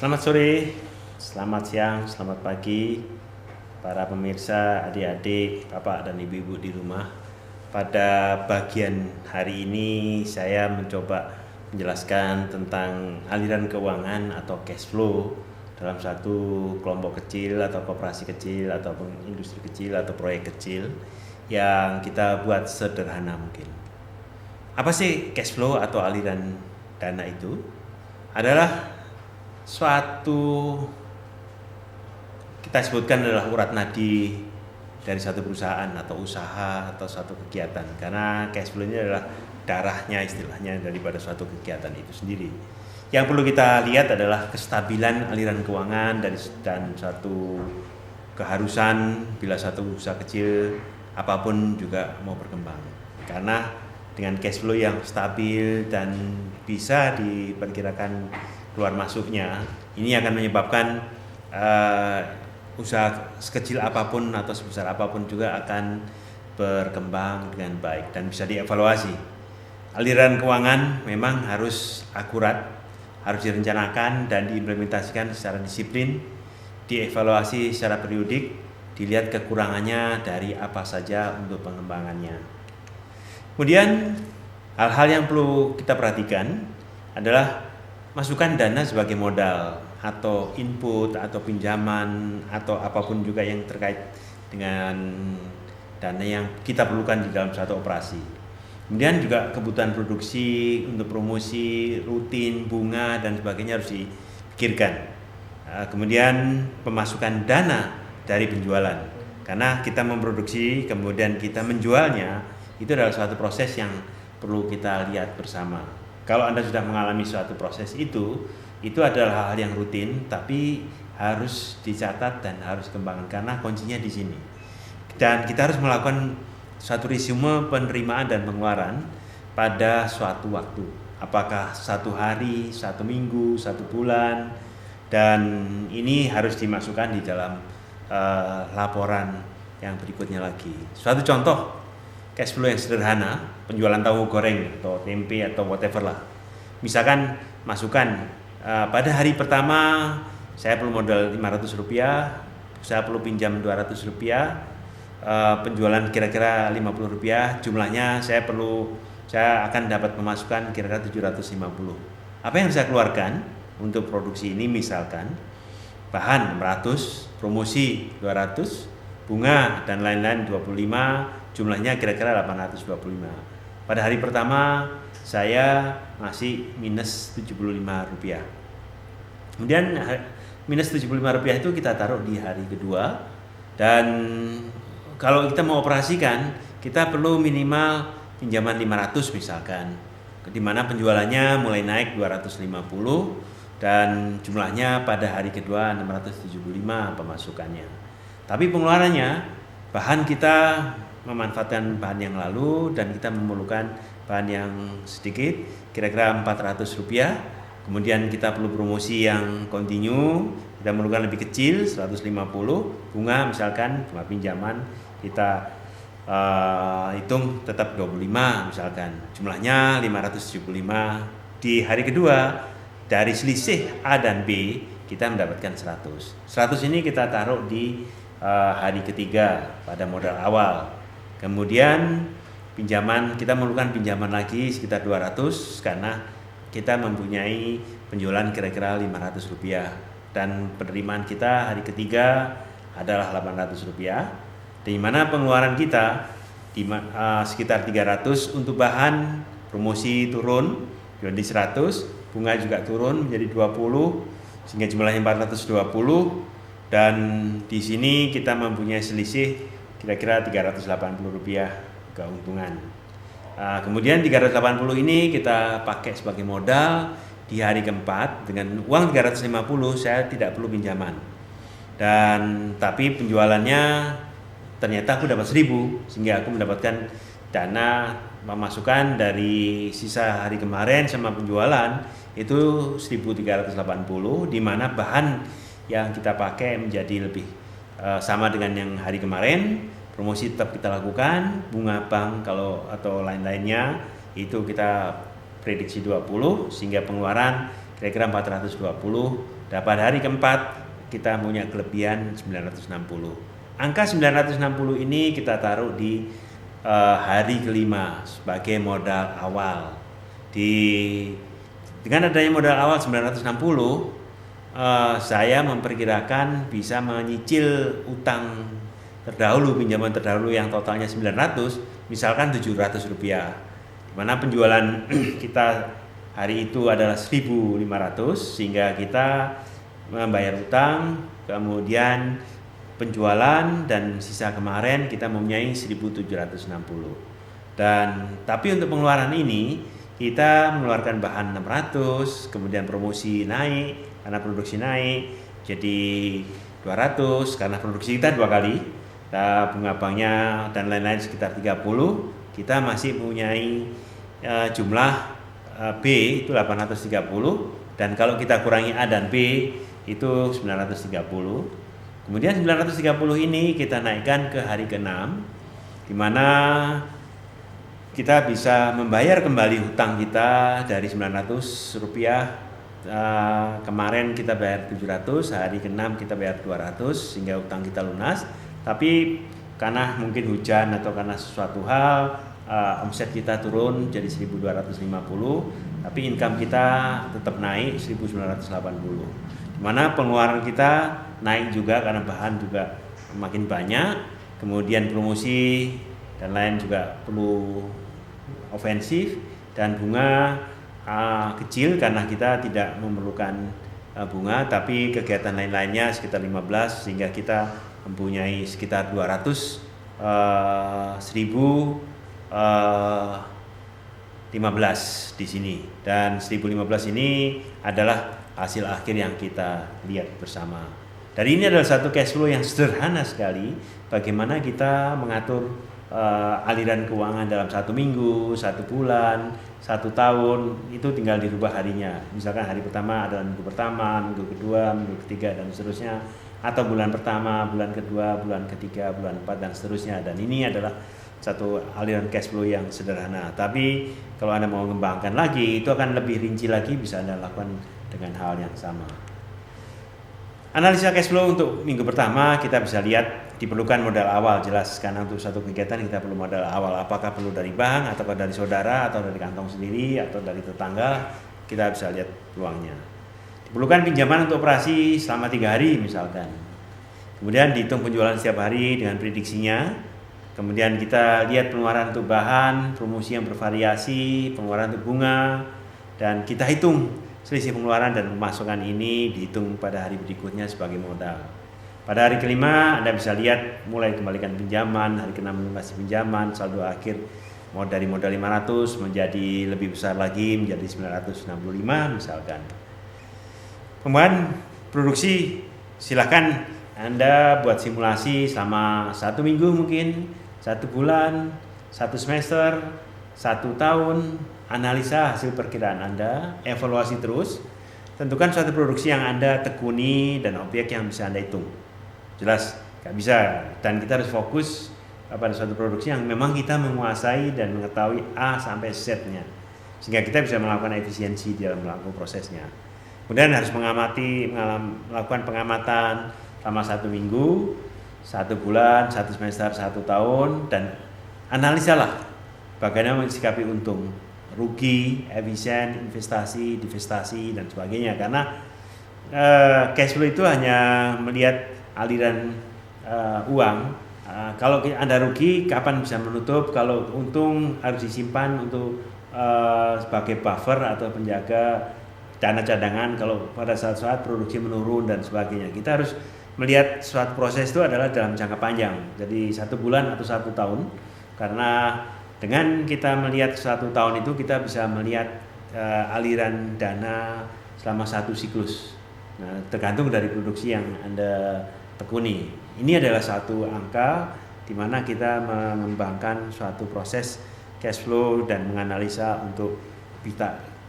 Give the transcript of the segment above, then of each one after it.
Selamat sore, selamat siang, selamat pagi para pemirsa, adik-adik, bapak dan ibu-ibu di rumah. Pada bagian hari ini saya mencoba menjelaskan tentang aliran keuangan atau cash flow dalam satu kelompok kecil atau koperasi kecil ataupun industri kecil atau proyek kecil yang kita buat sederhana mungkin. Apa sih cash flow atau aliran dana itu? Adalah suatu, kita sebutkan adalah urat nadi dari satu perusahaan atau usaha atau suatu kegiatan, karena cash flow ini adalah darahnya istilahnya daripada suatu kegiatan itu sendiri. Yang perlu kita lihat adalah kestabilan aliran keuangan dan suatu keharusan bila satu usaha kecil apapun juga mau berkembang, karena dengan cash flow yang stabil dan bisa diperkirakan keluar masuknya, ini akan menyebabkan usaha sekecil apapun atau sebesar apapun juga akan berkembang dengan baik dan bisa dievaluasi. Aliran keuangan memang harus akurat, harus direncanakan dan diimplementasikan secara disiplin, dievaluasi secara periodik, dilihat kekurangannya dari apa saja untuk pengembangannya. Kemudian hal-hal yang perlu kita perhatikan adalah masukkan dana sebagai modal atau input atau pinjaman atau apapun juga yang terkait dengan dana yang kita perlukan di dalam suatu operasi. Kemudian juga kebutuhan produksi untuk promosi, rutin, bunga dan sebagainya harus dipikirkan. Kemudian pemasukan dana dari penjualan, karena kita memproduksi kemudian kita menjualnya, itu adalah suatu proses yang perlu kita lihat bersama. Kalau Anda sudah mengalami suatu proses itu adalah hal yang rutin, tapi harus dicatat dan harus dikembangkan karena kuncinya di sini. Dan kita harus melakukan suatu resume penerimaan dan pengeluaran pada suatu waktu. Apakah 1 hari, 1 minggu, 1 bulan, dan ini harus dimasukkan di dalam laporan yang berikutnya lagi. Suatu contoh cash flow yang sederhana, penjualan tahu goreng atau tempe atau whatever lah. Misalkan masukkan pada hari pertama saya perlu modal Rp500, saya perlu pinjam Rp200, penjualan kira-kira Rp50, jumlahnya saya akan dapat pemasukan kira-kira Rp750. Apa yang saya keluarkan untuk produksi ini? Misalkan bahan 600, promosi 200, bunga dan lain-lain 25, jumlahnya kira-kira 825. Pada hari pertama saya masih minus Rp75. Kemudian minus Rp75 itu kita taruh di hari kedua, dan kalau kita mau operasikan kita perlu minimal pinjaman 500 misalkan, di mana penjualannya mulai naik 250 dan jumlahnya pada hari kedua 675 pemasukannya. Tapi pengeluarannya, bahan kita memanfaatkan bahan yang lalu dan kita memerlukan bahan yang sedikit, kira-kira Rp400. Kemudian kita perlu promosi yang kontinu, kita memerlukan lebih kecil 150. Bunga misalkan cuma pinjaman kita hitung tetap 25 misalkan, jumlahnya 575. Di hari kedua dari selisih A dan B kita mendapatkan 100 ini kita taruh di hari ketiga pada modal awal. Kemudian pinjaman, kita memerlukan pinjaman lagi sekitar 200 karena kita mempunyai penjualan kira-kira Rp500, dan penerimaan kita hari ketiga adalah Rp800, di mana pengeluaran kita sekitar 300 untuk bahan, promosi turun jadi 100, bunga juga turun menjadi 20 sehingga jumlahnya 420, dan di sini kita mempunyai selisih kira-kira Rp380 keuntungan. Kemudian 380 ini kita pakai sebagai modal di hari keempat. Dengan uang 350 saya tidak perlu pinjaman, dan tapi penjualannya ternyata aku dapat 1000, sehingga aku mendapatkan dana pemasukan dari sisa hari kemarin sama penjualan itu 1380, di mana bahan yang kita pakai menjadi lebih sama dengan yang hari kemarin. Promosi tetap kita lakukan, bunga bank kalau atau lain-lainnya itu kita prediksi 20, sehingga pengeluaran kira-kira 420 Dan pada hari keempat kita punya kelebihan 960. Angka 960 ini kita taruh di hari kelima sebagai modal awal. Dengan adanya modal awal 960, saya memperkirakan bisa menyicil utang terdahulu, pinjaman terdahulu yang totalnya 900, misalkan 700 rupiah. Dimana penjualan kita hari itu adalah 1.500, sehingga kita membayar utang, kemudian penjualan, dan sisa kemarin kita mempunyai 1.760. Tapi untuk pengeluaran ini kita mengeluarkan bahan 600, kemudian promosi naik karena produksi naik jadi 200 karena produksi kita 2 kali, bunga banknya dan lain-lain sekitar 30. Kita masih mempunyai jumlah B itu 830, dan kalau kita kurangi A dan B itu 930. Kemudian 930 ini kita naikkan ke hari ke-6, di mana kita bisa membayar kembali hutang kita dari 900 rupiah. Kemarin kita bayar 700, hari ke-6 kita bayar 200 sehingga hutang kita lunas. Tapi karena mungkin hujan atau karena sesuatu hal, omset kita turun jadi 1.250, tapi income kita tetap naik 1.980. Dimana pengeluaran kita naik juga karena bahan juga makin banyak, kemudian promosi dan lain juga perlu ofensif, dan bunga kecil karena kita tidak memerlukan bunga, tapi kegiatan lain-lainnya sekitar 15, sehingga kita mempunyai sekitar 1.015 di sini, dan 1.015 ini adalah hasil akhir yang kita lihat bersama. Dari ini adalah satu cash flow yang sederhana sekali, bagaimana kita mengatur aliran keuangan dalam 1 minggu, 1 bulan, 1 tahun, itu tinggal dirubah harinya. Misalkan hari pertama adalah minggu pertama, minggu kedua, minggu ketiga, dan seterusnya, atau bulan pertama, bulan kedua, bulan ketiga, bulan 4, dan seterusnya. Dan ini adalah satu aliran cash flow yang sederhana. Tapi kalau Anda mau mengembangkan lagi, itu akan lebih rinci lagi, bisa Anda lakukan dengan hal yang sama. Analisa cash flow untuk minggu pertama kita bisa lihat diperlukan modal awal, jelas, karena untuk satu kegiatan kita perlu modal awal. Apakah perlu dari bank, atau dari saudara, atau dari kantong sendiri, atau dari tetangga, kita bisa lihat peluangnya. Diperlukan pinjaman untuk operasi selama 3 hari misalkan. Kemudian dihitung penjualan setiap hari dengan prediksinya. Kemudian kita lihat pengeluaran untuk bahan, promosi yang bervariasi, pengeluaran untuk bunga, dan kita hitung selisih pengeluaran dan pemasukan ini dihitung pada hari berikutnya sebagai modal. Pada hari kelima Anda bisa lihat mulai kembalikan pinjaman, hari ke-6 melunasi pinjaman, saldo akhir dari modal 500 menjadi lebih besar lagi menjadi 965 misalkan. Kemudian produksi, silakan Anda buat simulasi selama 1 minggu mungkin, 1 bulan, 1 semester, 1 tahun, analisa hasil perkiraan Anda, evaluasi terus, tentukan suatu produksi yang Anda tekuni dan objek yang bisa Anda hitung. Jelas, gak bisa, dan kita harus fokus pada suatu produksi yang memang kita menguasai dan mengetahui A sampai Z-nya, sehingga kita bisa melakukan efisiensi di dalam melakukan prosesnya. Kemudian harus melakukan pengamatan selama 1 minggu, 1 bulan, 1 semester, 1 tahun, dan analisalah bagaimana mensikapi untung, rugi, efisien, investasi, divestasi, dan sebagainya. Karena cash flow itu hanya melihat aliran uang. Kalau Anda rugi, kapan bisa menutup? Kalau untung harus disimpan untuk sebagai buffer atau penjaga dana cadangan kalau pada saat-saat produksi menurun dan sebagainya. Kita harus melihat suatu proses itu adalah dalam jangka panjang, jadi 1 bulan atau 1 tahun, karena dengan kita melihat 1 tahun itu kita bisa melihat aliran dana selama 1 siklus. Nah, tergantung dari produksi yang Anda tekuni. Ini adalah satu angka di mana kita mengembangkan suatu proses cash flow dan menganalisa untuk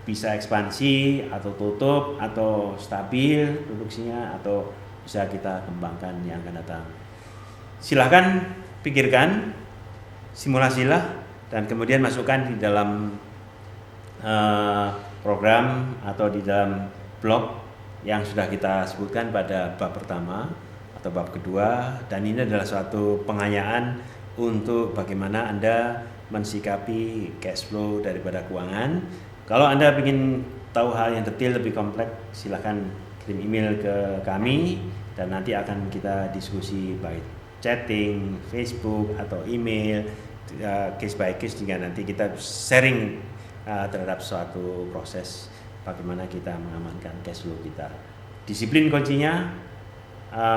bisa ekspansi atau tutup atau stabil produksinya atau bisa kita kembangkan yang akan datang. Silahkan pikirkan, simulasilah, dan kemudian masukkan di dalam program atau di dalam blog yang sudah kita sebutkan pada bab pertama atau bab kedua, dan ini adalah suatu pengayaan untuk bagaimana Anda mensikapi cash flow daripada keuangan. Kalau Anda ingin tahu hal yang detail lebih kompleks, silahkan kirim email ke kami dan nanti akan kita diskusi baik chatting, Facebook atau email, case by case, juga nanti kita sharing terhadap suatu proses bagaimana kita mengamankan cash flow kita. Disiplin kuncinya,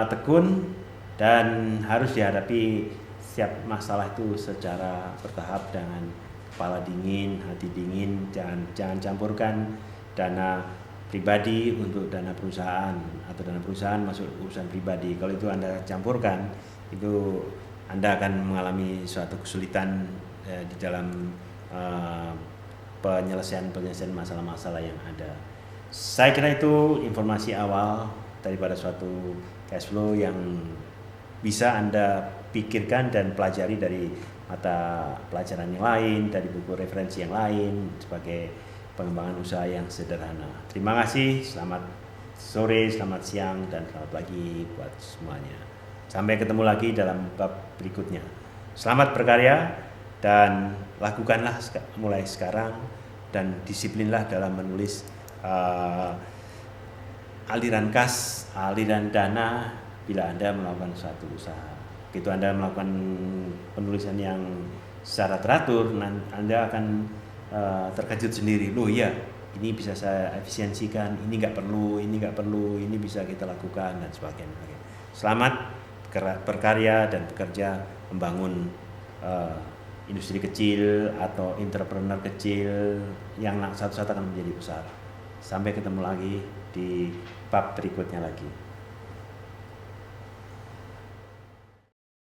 tekun, dan harus dihadapi setiap masalah itu secara bertahap dengan kepala dingin, hati dingin. Jangan campurkan dana pribadi untuk dana perusahaan atau dana perusahaan masuk urusan pribadi. Kalau itu Anda campurkan, itu Anda akan mengalami suatu kesulitan di dalam penyelesaian masalah-masalah yang ada. Saya kira itu informasi awal daripada suatu cash flow yang bisa Anda pikirkan dan pelajari dari mata pelajaran yang lain, dari buku referensi yang lain sebagai pengembangan usaha yang sederhana. Terima kasih, selamat sore, selamat siang, dan selamat pagi buat semuanya. Sampai ketemu lagi dalam bab berikutnya. Selamat berkarya dan lakukanlah mulai sekarang, dan disiplinlah dalam menulis aliran kas, aliran dana bila Anda melakukan suatu usaha. Begitu Anda melakukan penulisan yang secara teratur, Anda akan terkejut sendiri. Loh iya, ini bisa saya efisiensikan, ini nggak perlu, ini bisa kita lakukan, dan sebagainya. Selamat berkarya dan bekerja membangun industri kecil atau entrepreneur kecil yang suatu saat akan menjadi besar. Sampai ketemu lagi di bab berikutnya lagi.